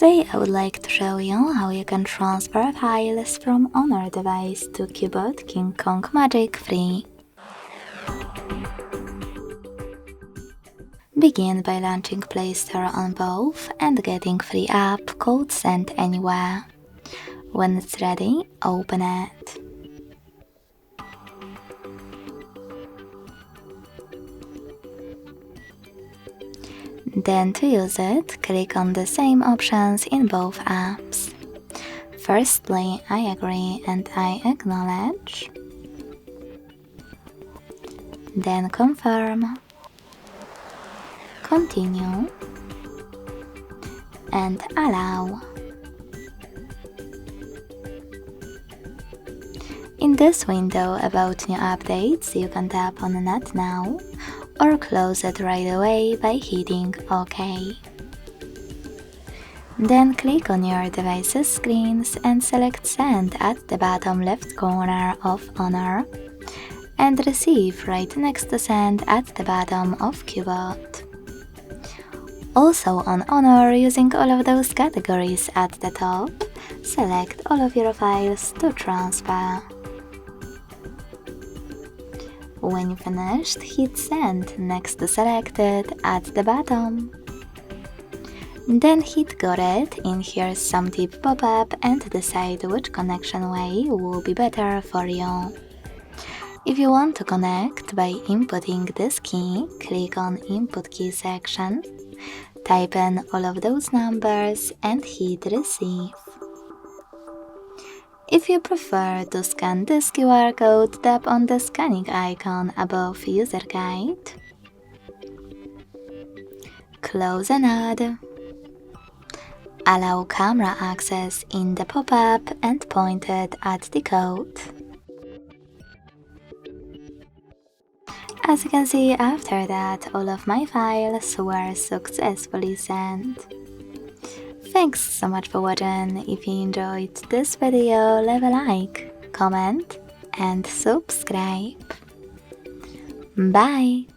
Today I would like to show you how you can transfer files from Honor device to CUBOT King Kong Magic free. Begin by launching Play Store on both and getting free app called Send Anywhere. When it's ready, open it. Then to use it, click on the same options in both apps. Firstly, I agree and I acknowledge. Then confirm, continue, and allow. In this window about new updates, you can tap on Not Now or close it right away by hitting OK. Then click on your device's screens and select Send at the bottom left corner of Honor and Receive right next to Send at the bottom of CUBOT. Also on Honor, using all of those categories at the top, select all of your files to transfer. When you finished, hit Send next to Selected at the bottom. Then hit Got it in Here's Some Tip pop-up and decide which connection way will be better for you. If you want to connect by inputting this key, click on Input Key section, type in all of those numbers and hit Receive. If you prefer to scan this QR code, tap on the scanning icon above User Guide. Close and add. Allow camera access in the pop-up and point it at the code. As you can see, after that, all of my files were successfully sent. Thanks so much for watching. If you enjoyed this video, leave a like, comment and subscribe. Bye!